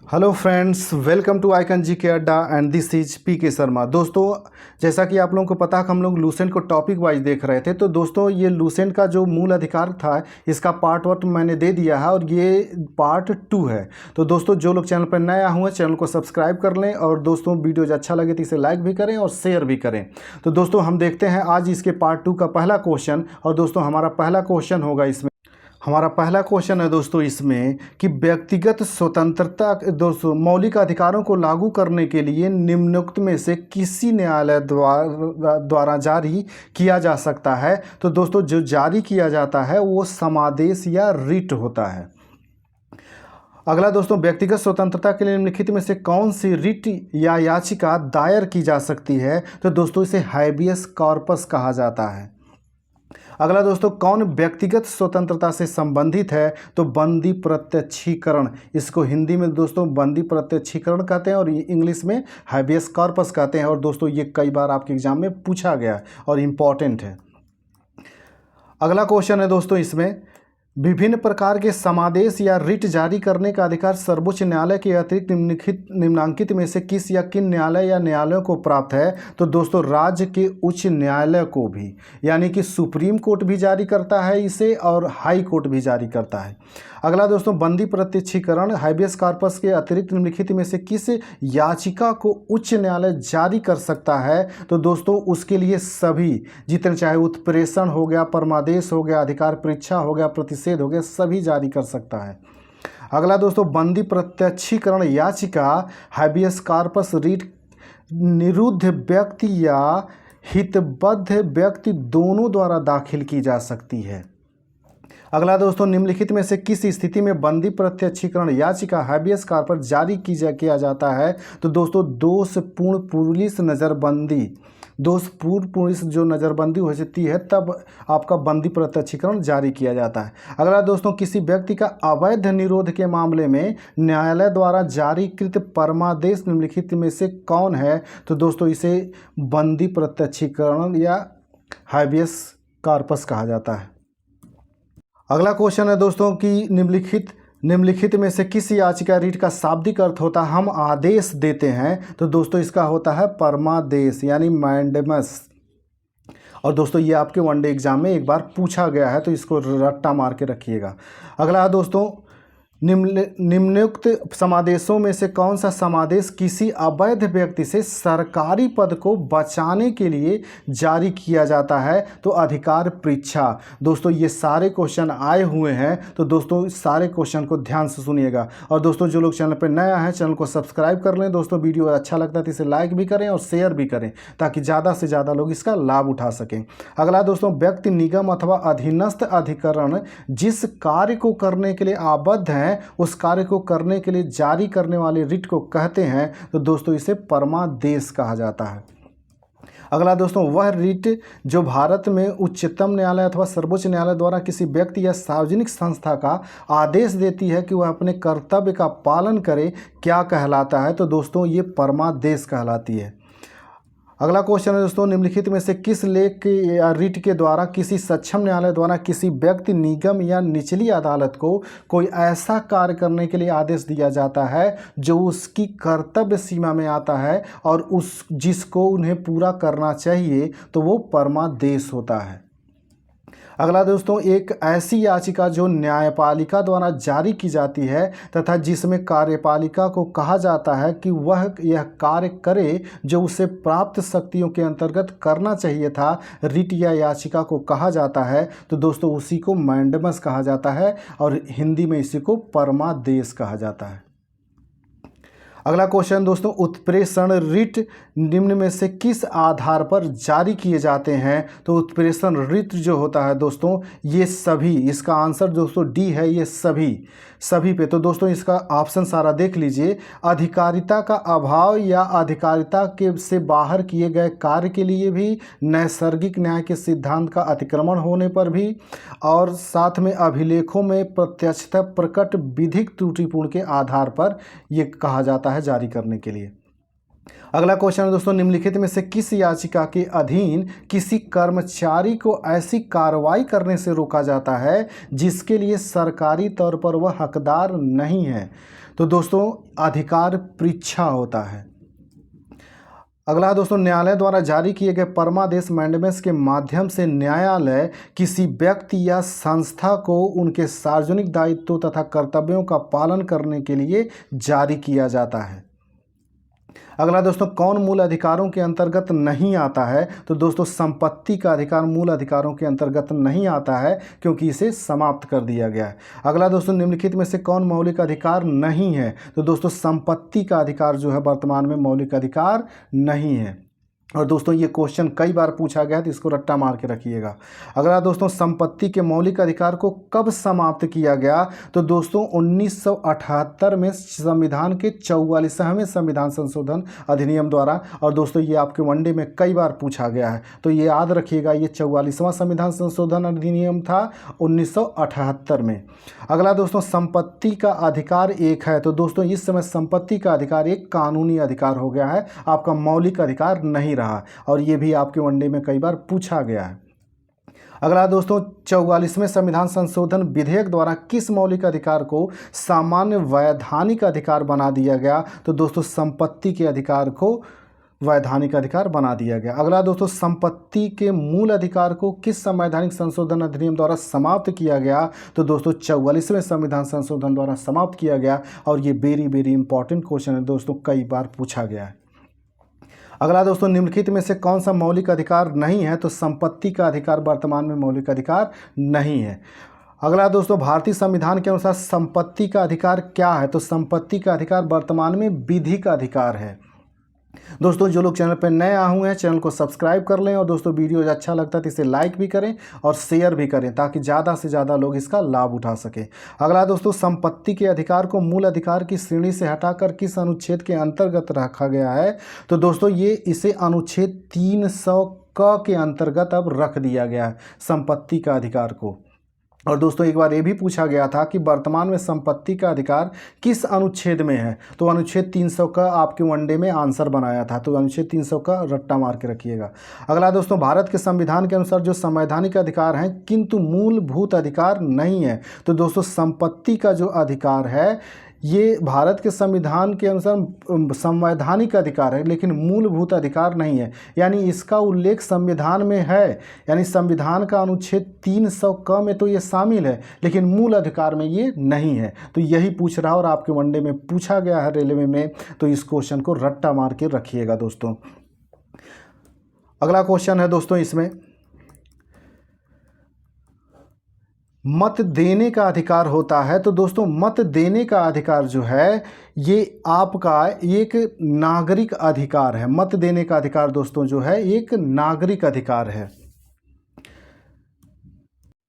Hello friends, welcome to icon G K adda and this is P के शर्मा। दोस्तों, जैसा कि आप लोगों को पता है कि हम लोग लूसेंट को टॉपिक वाइज देख रहे थे। तो दोस्तों, ये लूसेंट का जो मूल अधिकार था, इसका पार्ट 1 मैंने दे दिया है और ये पार्ट 2 है। तो दोस्तों, जो लोग चैनल पर नया हुए चैनल को सब्सक्राइब कर लें और दोस्तों वीडियो अच्छा लगे तो इसे लाइक भी करें और शेयर भी करें। तो दोस्तों, हम देखते हैं आज इसके पार्ट 2 का पहला क्वेश्चन। और दोस्तों, हमारा पहला क्वेश्चन है दोस्तों इसमें कि व्यक्तिगत स्वतंत्रता दोस्तों मौलिक अधिकारों को लागू करने के लिए निम्नोक्त में से किसी न्यायालय द्वारा जारी किया जा सकता है। तो दोस्तों, जो जारी किया जाता है वो समादेश या रिट होता है। अगला दोस्तों, व्यक्तिगत स्वतंत्रता के लिए निम्नलिखित में से कौन सी रिट या याचिका दायर की जा सकती है। तो दोस्तों, इसे हैबियस कॉर्पस कहा जाता है। अगला दोस्तों, कौन व्यक्तिगत स्वतंत्रता से संबंधित है। तो बंदी प्रत्यक्षीकरण, इसको हिंदी में दोस्तों बंदी प्रत्यक्षीकरण कहते हैं और इंग्लिश में हैबियस कॉर्पस कहते हैं। और दोस्तों, ये कई बार आपके एग्जाम में पूछा गया है और इम्पॉर्टेंट है। अगला क्वेश्चन है दोस्तों इसमें, विभिन्न प्रकार के समादेश या रिट जारी करने का अधिकार सर्वोच्च न्यायालय के अतिरिक्त निम्नांकित में से किस या किन न्यायालय या न्यायालयों को प्राप्त है। तो दोस्तों, राज्य के उच्च न्यायालय को भी, यानी कि सुप्रीम कोर्ट भी जारी करता है इसे और हाई कोर्ट भी जारी करता है। अगला दोस्तों, बंदी प्रत्यक्षीकरण हैबियस कॉर्पस के अतिरिक्त निम्नलिखित में से किस याचिका को उच्च न्यायालय जारी कर सकता है। तो दोस्तों, उसके लिए सभी जितने चाहे उत्प्रेषण हो गया, परमादेश हो गया, अधिकार परीक्षा हो गया, प्रतिषेध हो गया, सभी जारी कर सकता है। अगला दोस्तों, बंदी प्रत्यक्षीकरण याचिका हैबियस कॉर्पस रिट निरुद्ध व्यक्ति या हितबद्ध व्यक्ति दोनों द्वारा दाखिल की जा सकती है। अगला दोस्तों, निम्नलिखित में से किस स्थिति में बंदी प्रत्यक्षीकरण याचिका हैबियस कॉर्पस जारी किया जाता है। तो दोस्तों, दोषपूर्ण पुलिस जो नज़रबंदी हो जाती है तब आपका बंदी प्रत्यक्षीकरण जारी किया जाता है। अगला दोस्तों, किसी व्यक्ति का अवैध निरोध के मामले में न्यायालय द्वारा जारीकृत परमादेश निम्नलिखित में से कौन है। तो दोस्तों, इसे बंदी प्रत्यक्षीकरण या हैबियस कॉर्पस कहा जाता है। अगला क्वेश्चन है दोस्तों कि निम्नलिखित में से किस याचिका रिट का शाब्दिक अर्थ होता है हम आदेश देते हैं। तो दोस्तों, इसका होता है परमादेश यानी मैंडेमस। और दोस्तों, ये आपके वनडे एग्जाम में एक बार पूछा गया है, तो इसको रट्टा मार के रखिएगा। अगला है दोस्तों, निम्नोक्त समादेशों में से कौन सा समादेश किसी अवैध व्यक्ति से सरकारी पद को बचाने के लिए जारी किया जाता है। तो अधिकार परीक्षा। दोस्तों, ये सारे क्वेश्चन आए हुए हैं, तो दोस्तों सारे क्वेश्चन को ध्यान से सुनिएगा। और दोस्तों, जो लोग चैनल पर नया है चैनल को सब्सक्राइब कर लें। दोस्तों, वीडियो अच्छा लगता है तो इसे लाइक भी करें और शेयर भी करें ताकि ज़्यादा से ज़्यादा लोग इसका लाभ उठा सकें। अगला दोस्तों, व्यक्ति, निगम अथवा अधीनस्थ अधिकरण जिस कार्य को करने के लिए आबद्ध है उस कार्य को करने के लिए जारी करने वाले रिट को कहते हैं। तो दोस्तों, इसे परमादेश कहा जाता है। अगला दोस्तों, वह रिट जो भारत में उच्चतम न्यायालय अथवा सर्वोच्च न्यायालय द्वारा किसी व्यक्ति या सार्वजनिक संस्था का आदेश देती है कि वह अपने कर्तव्य का पालन करे, क्या कहलाता है। तो दोस्तों, ये परमादेश कहलाती है। अगला क्वेश्चन है दोस्तों, निम्नलिखित में से किस लेख या रिट के द्वारा किसी सक्षम न्यायालय द्वारा किसी व्यक्ति, निगम या निचली अदालत को कोई ऐसा कार्य करने के लिए आदेश दिया जाता है जो उसकी कर्तव्य सीमा में आता है और जिसको उन्हें पूरा करना चाहिए। तो वो परमादेश होता है। अगला दोस्तों, एक ऐसी याचिका जो न्यायपालिका द्वारा जारी की जाती है तथा जिसमें कार्यपालिका को कहा जाता है कि वह यह कार्य करे जो उसे प्राप्त शक्तियों के अंतर्गत करना चाहिए था, रिट या याचिका को कहा जाता है। तो दोस्तों, उसी को मैंडेमस कहा जाता है और हिंदी में इसी को परमादेश कहा जाता है। अगला क्वेश्चन दोस्तों, उत्प्रेषण रिट निम्न में से किस आधार पर जारी किए जाते हैं। तो उत्प्रेषण रिट जो होता है दोस्तों, ये सभी, इसका आंसर दोस्तों डी है, ये सभी पे। तो दोस्तों, इसका ऑप्शन सारा देख लीजिए। अधिकारिता का अभाव या अधिकारिता के से बाहर किए गए कार्य के लिए भी, नैसर्गिक न्याय के सिद्धांत का अतिक्रमण होने पर भी, और साथ में अभिलेखों में प्रत्यक्षतः प्रकट विधिक त्रुटिपूर्ण के आधार पर ये कहा जाता है जारी करने के लिए। अगला क्वेश्चन है दोस्तों, निम्नलिखित में से किस याचिका के अधीन किसी कर्मचारी को ऐसी कार्रवाई करने से रोका जाता है जिसके लिए सरकारी तौर पर वह हकदार नहीं है? तो दोस्तों अधिकार परीक्षा होता है। अगला दोस्तों, न्यायालय द्वारा जारी किए गए परमादेश मैंडेमेस के माध्यम से न्यायालय किसी व्यक्ति या संस्था को उनके सार्वजनिक दायित्वों तथा कर्तव्यों का पालन करने के लिए जारी किया जाता है। अगला दोस्तों, कौन मूल अधिकारों के अंतर्गत नहीं आता है? तो दोस्तों संपत्ति का अधिकार मूल अधिकारों के अंतर्गत नहीं आता है क्योंकि इसे समाप्त कर दिया गया है। अगला दोस्तों, निम्नलिखित में से कौन मौलिक अधिकार नहीं है? तो दोस्तों संपत्ति का अधिकार जो है वर्तमान में मौलिक अधिकार नहीं है। और दोस्तों ये क्वेश्चन कई बार पूछा गया है तो इसको रट्टा मार के रखिएगा। अगला दोस्तों, संपत्ति के मौलिक अधिकार को कब समाप्त किया गया? तो दोस्तों 1978 में संविधान के 44वें संविधान संशोधन अधिनियम द्वारा। और दोस्तों ये आपके वनडे में कई बार पूछा गया है तो ये याद रखिएगा, ये 44वां संविधान संशोधन अधिनियम था 1978 में। अगला दोस्तों, संपत्ति का अधिकार एक है। तो दोस्तों इस समय संपत्ति का अधिकार एक कानूनी अधिकार हो गया है, आपका मौलिक अधिकार नहीं रहा। और ये भी आपके वनडे में कई बार पूछा गया है। अगला दोस्तों, 44वें संविधान संशोधन विधेयक द्वारा किस मौलिक अधिकार को सामान्य वैधानिक अधिकार बना दिया गया? तो दोस्तों संपत्ति के अधिकार को वैधानिक अधिकार बना दिया गया। अगला दोस्तों, संपत्ति के मूल अधिकार को किस संवैधानिक संशोधन अधिनियम द्वारा समाप्त किया गया? तो दोस्तों 44वें संविधान संशोधन द्वारा समाप्त किया गया। और ये वेरी इंपॉर्टेंट क्वेश्चन है दोस्तों, कई बार पूछा गया है। अगला दोस्तों, निम्नलिखित में से कौन सा मौलिक अधिकार नहीं है? तो संपत्ति का अधिकार वर्तमान में मौलिक अधिकार नहीं है। अगला दोस्तों, भारतीय संविधान के अनुसार संपत्ति का अधिकार क्या है? तो संपत्ति का अधिकार वर्तमान में विधि का अधिकार है। दोस्तों जो लोग चैनल पर नए आए हुए हैं चैनल को सब्सक्राइब कर लें और दोस्तों वीडियो अच्छा लगता है तो इसे लाइक भी करें और शेयर भी करें ताकि ज़्यादा से ज़्यादा लोग इसका लाभ उठा सकें। अगला दोस्तों, संपत्ति के अधिकार को मूल अधिकार की श्रेणी से हटाकर किस अनुच्छेद के अंतर्गत रखा गया है? तो दोस्तों ये इसे अनुच्छेद 300 क के अंतर्गत अब रख दिया गया है संपत्ति का अधिकार को। और दोस्तों एक बार ये भी पूछा गया था कि वर्तमान में संपत्ति का अधिकार किस अनुच्छेद में है? तो अनुच्छेद 300 का आपके वनडे में आंसर बनाया था, तो अनुच्छेद 300 का रट्टा मार के रखिएगा। अगला दोस्तों, भारत के संविधान के अनुसार जो संवैधानिक अधिकार हैं किंतु मूलभूत अधिकार नहीं है। तो दोस्तों संपत्ति का जो अधिकार है ये भारत के संविधान के अनुसार संवैधानिक अधिकार है लेकिन मूलभूत अधिकार नहीं है, यानी इसका उल्लेख संविधान में है, यानी संविधान का अनुच्छेद 300 क में तो ये शामिल है लेकिन मूल अधिकार में ये नहीं है। तो यही पूछ रहा और आपके वनडे में पूछा गया है रेलवे में, तो इस क्वेश्चन को रट्टा मार के रखिएगा दोस्तों। अगला क्वेश्चन है दोस्तों, इसमें मत देने का अधिकार होता है। तो दोस्तों मत देने का अधिकार जो है ये आपका एक नागरिक अधिकार है। मत देने का अधिकार दोस्तों जो है एक नागरिक अधिकार है।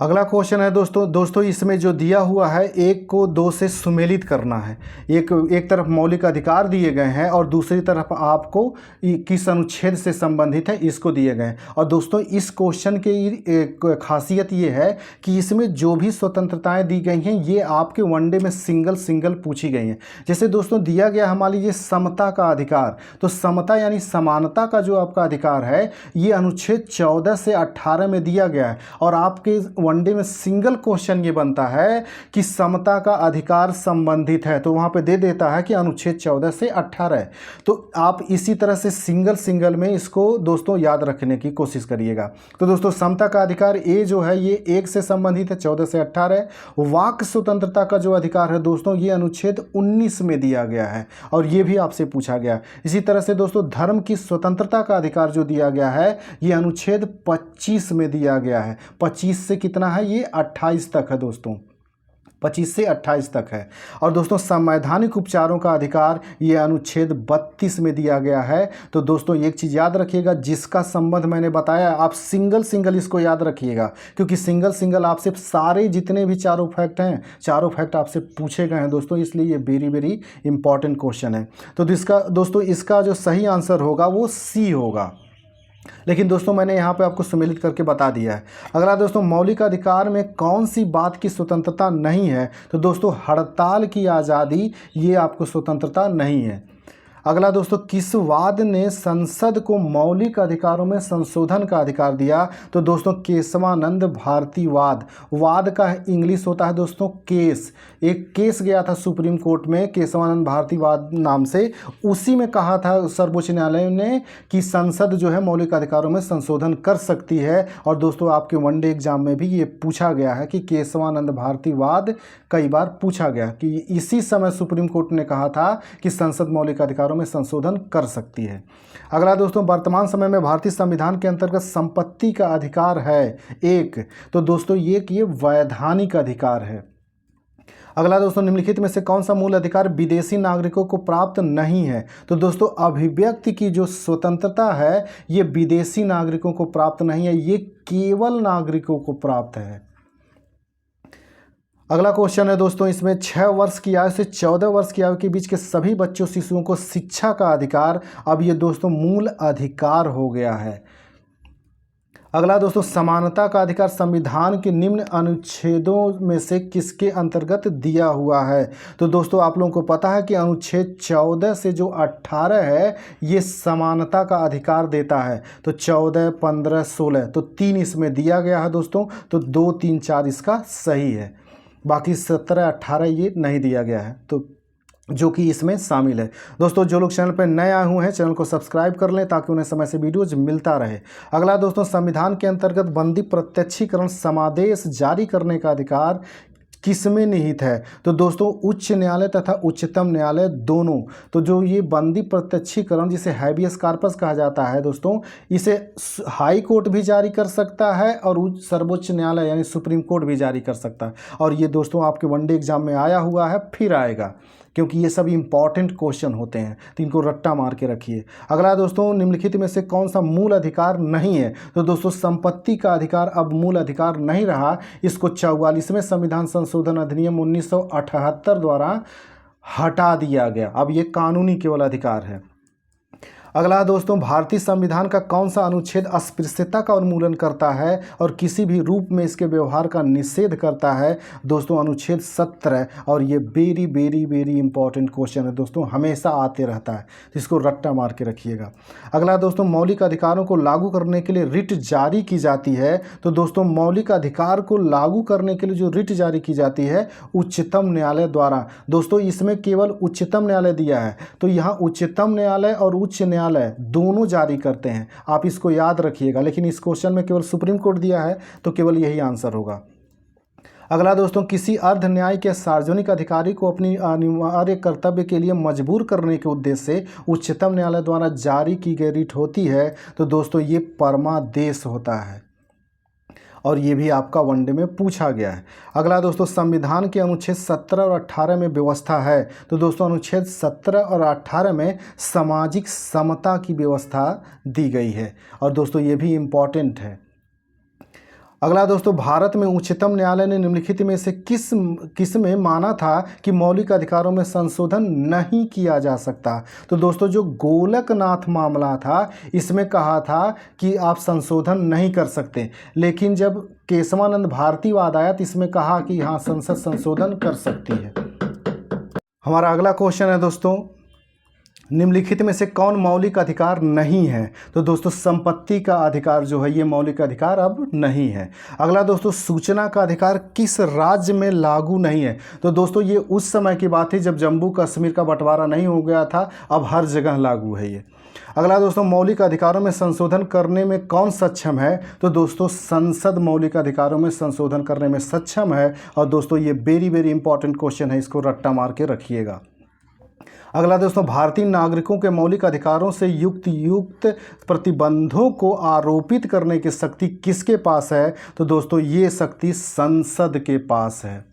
अगला क्वेश्चन है दोस्तों इसमें जो दिया हुआ है एक को दो से सुमेलित करना है। एक तरफ मौलिक अधिकार दिए गए हैं और दूसरी तरफ आपको किस अनुच्छेद से संबंधित है इसको दिए गए हैं। और दोस्तों इस क्वेश्चन की एक खासियत ये है कि इसमें जो भी स्वतंत्रताएं दी गई हैं ये आपके वनडे में सिंगल पूछी गई हैं। जैसे दोस्तों दिया गया हमारे लिए समता का अधिकार, तो समता यानी समानता का जो आपका अधिकार है ये अनुच्छेद 14 से 18 में दिया गया है। और आपके वनडे में सिंगल क्वेश्चन ये बनता है कि समता का अधिकार संबंधित है, तो वहां पे दे देता है कि अनुच्छेद 14 से 18 है। तो आप इसी तरह से सिंगल में इसको दोस्तों याद रखने की कोशिश करिएगा। तो दोस्तों समता का अधिकार ए जो है ये 1 से संबंधित है, 14 से 18 है। वाक स्वतंत्रता का जो अधिकार है दोस्तों ये अनुच्छेद 19 में दिया गया है और ये भी आपसे पूछा गया। इसी तरह से दोस्तों धर्म की स्वतंत्रता का अधिकार जो दिया गया है ये अनुच्छेद 25 में दिया गया है। 25 से कितना है ये 28 तक है दोस्तों, 25 से 28 तक है। और दोस्तों संवैधानिक उपचारों का अधिकार ये अनुच्छेद 32 में दिया गया है। तो दोस्तों एक चीज़ याद रखिएगा, जिसका संबंध मैंने बताया आप सिंगल इसको याद रखिएगा क्योंकि सिंगल आपसे सारे जितने भी चारों फैक्ट हैं चारों फैक्ट आपसे पूछे गए हैं दोस्तों, इसलिए ये वेरी इंपॉर्टेंट क्वेश्चन है। तो दोस्तों इसका जो सही आंसर होगा वो सी होगा, लेकिन दोस्तों मैंने यहाँ पे आपको सम्मिलित करके बता दिया है। अगला दोस्तों मौलिक अधिकार में कौन सी बात की स्वतंत्रता नहीं है? तो दोस्तों हड़ताल की आज़ादी ये आपको स्वतंत्रता नहीं है। अगला दोस्तों, किस वाद ने संसद को मौलिक अधिकारों में संशोधन का अधिकार दिया? तो दोस्तों केशवानंद भारती वाद। वाद का इंग्लिश होता है दोस्तों केस। एक केस गया था सुप्रीम कोर्ट में केशवानंद भारती वाद नाम से, उसी में कहा था सर्वोच्च न्यायालय ने कि संसद जो है मौलिक अधिकारों में संशोधन कर सकती है। और दोस्तों आपके वनडे एग्जाम में भी ये पूछा गया है कि केशवानंद भारती वाद कई बार पूछा गया कि इसी समय सुप्रीम कोर्ट ने कहा था कि संसद मौलिक अधिकारों में संशोधन कर सकती है। अगला दोस्तों, वर्तमान समय में भारतीय संविधान के अंतर्गत संपत्ति का अधिकार है एक, तो दोस्तों ये वैधानिक अधिकार है। अगला दोस्तों, निम्नलिखित में से कौन सा मूल अधिकार विदेशी नागरिकों को प्राप्त नहीं है? तो दोस्तों अभिव्यक्ति की जो स्वतंत्रता है ये विदेशी नागरिकों को प्राप्त नहीं है, ये केवल नागरिकों को प्राप्त है। अगला क्वेश्चन है दोस्तों, इसमें 6 वर्ष की आयु से 14 वर्ष की आयु के बीच के सभी बच्चों शिशुओं को शिक्षा का अधिकार, अब ये दोस्तों मूल अधिकार हो गया है। अगला दोस्तों, समानता का अधिकार संविधान के निम्न अनुच्छेदों में से किसके अंतर्गत दिया हुआ है? तो दोस्तों आप लोगों को पता है कि अनुच्छेद 14 से जो 18 है ये समानता का अधिकार देता है। तो 14, 15, 16 तो 3 इसमें दिया गया है दोस्तों, तो 2, 3, 4 इसका सही है। बाकी 17, 18 ये नहीं दिया गया है, तो जो कि इसमें शामिल है। दोस्तों जो लोग चैनल पर नए आए हुए हैं चैनल को सब्सक्राइब कर लें ताकि उन्हें समय से वीडियोज मिलता रहे। अगला दोस्तों, संविधान के अंतर्गत बंदी प्रत्यक्षीकरण समादेश जारी करने का अधिकार किसमें निहित है? तो दोस्तों उच्च न्यायालय तथा उच्चतम न्यायालय दोनों। तो जो ये बंदी प्रत्यक्षीकरण जिसे हैबियस कॉर्पस कहा जाता है दोस्तों, इसे हाई कोर्ट भी जारी कर सकता है और सर्वोच्च न्यायालय यानी सुप्रीम कोर्ट भी जारी कर सकता है। और ये दोस्तों आपके वनडे एग्जाम में आया हुआ है, फिर आएगा, क्योंकि ये सब इंपॉर्टेंट क्वेश्चन होते हैं, तो इनको रट्टा मार के रखिए। अगला दोस्तों, निम्नलिखित में से कौन सा मूल अधिकार नहीं है? तो दोस्तों संपत्ति का अधिकार अब मूल अधिकार नहीं रहा, इसको 44वें संविधान संशोधन अधिनियम 1978 द्वारा हटा दिया गया, अब ये कानूनी केवल अधिकार है। अगला दोस्तों, भारतीय संविधान का कौन सा अनुच्छेद अस्पृश्यता का उन्मूलन करता है और किसी भी रूप में इसके व्यवहार का निषेध करता है? दोस्तों अनुच्छेद 17, और ये very very very important question है दोस्तों, हमेशा आते रहता है, तो इसको रट्टा मार के रखिएगा। अगला दोस्तों, मौलिक अधिकारों को लागू करने के लिए रिट जारी की जाती है। तो दोस्तों मौलिक अधिकार को लागू करने के लिए जो रिट जारी की जाती है उच्चतम न्यायालय द्वारा। दोस्तों इसमें केवल उच्चतम न्यायालय दिया है, तो यहाँ उच्चतम न्यायालय और उच्च न्यायालय दोनों जारी करते हैं, आप इसको याद रखिएगा। लेकिन इस क्वेश्चन में केवल सुप्रीम कोर्ट दिया है, तो केवल यही आंसर होगा। अगला दोस्तों, किसी अर्ध न्यायिक या सार्वजनिक अधिकारी को अपनी अनिवार्य कर्तव्य के लिए मजबूर करने के उद्देश्य से उच्चतम न्यायालय द्वारा जारी की गई रिट होती है। तो दोस्तों ये परमादेश होता है, और ये भी आपका वनडे में पूछा गया है। अगला दोस्तों, संविधान के अनुच्छेद 17 और 18 में व्यवस्था है। तो दोस्तों अनुच्छेद 17 और 18 में सामाजिक समता की व्यवस्था दी गई है, और दोस्तों ये भी इम्पॉर्टेंट है। अगला दोस्तों, भारत में उच्चतम न्यायालय ने निम्नलिखित में से किस में माना था कि मौलिक अधिकारों में संशोधन नहीं किया जा सकता? तो दोस्तों जो गोलकनाथ मामला था इसमें कहा था कि आप संशोधन नहीं कर सकते, लेकिन जब केशवानंद भारती वाद आया तो इसमें कहा कि हाँ संसद संशोधन कर सकती है। हमारा अगला क्वेश्चन है दोस्तों, निम्नलिखित में से कौन मौलिक अधिकार नहीं है? तो दोस्तों संपत्ति का अधिकार जो है ये मौलिक अधिकार अब नहीं है। अगला दोस्तों, सूचना का अधिकार किस राज्य में लागू नहीं है? तो दोस्तों ये उस समय की बात है जब जम्मू कश्मीर का बंटवारा नहीं हो गया था, अब हर जगह लागू है ये। अगला दोस्तों, मौलिक अधिकारों में संशोधन करने में कौन सक्षम है? तो दोस्तों संसद मौलिक अधिकारों में संशोधन करने में सक्षम है, और दोस्तों ये वेरी वेरी इंपॉर्टेंट क्वेश्चन है, इसको रट्टा मार के रखिएगा। अगला दोस्तों, भारतीय नागरिकों के मौलिक अधिकारों से युक्त प्रतिबंधों को आरोपित करने की शक्ति किसके पास है? तो दोस्तों ये शक्ति संसद के पास है,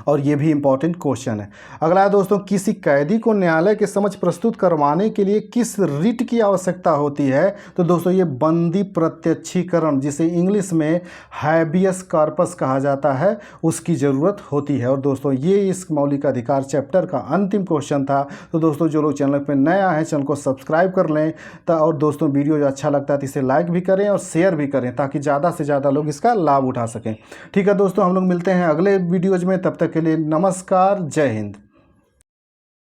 और ये भी इंपॉर्टेंट क्वेश्चन है। अगला है दोस्तों, किसी कैदी को न्यायालय के समक्ष प्रस्तुत करवाने के लिए किस रिट की आवश्यकता होती है? तो दोस्तों ये बंदी प्रत्यक्षीकरण, जिसे इंग्लिश में हैबियस कॉर्पस कहा जाता है, उसकी ज़रूरत होती है। और दोस्तों ये इस मौलिक अधिकार चैप्टर का अंतिम क्वेश्चन था। तो दोस्तों जो लोग चैनल पर नया है चैनल को सब्सक्राइब कर लें, और दोस्तों वीडियो अच्छा लगता है तो इसे लाइक भी करें और शेयर भी करें, ताकि ज़्यादा से ज़्यादा लोग इसका लाभ उठा सकें। ठीक है दोस्तों, हम लोग मिलते हैं अगले वीडियोज़ में, तब तक के लिए नमस्कार, जय हिंद।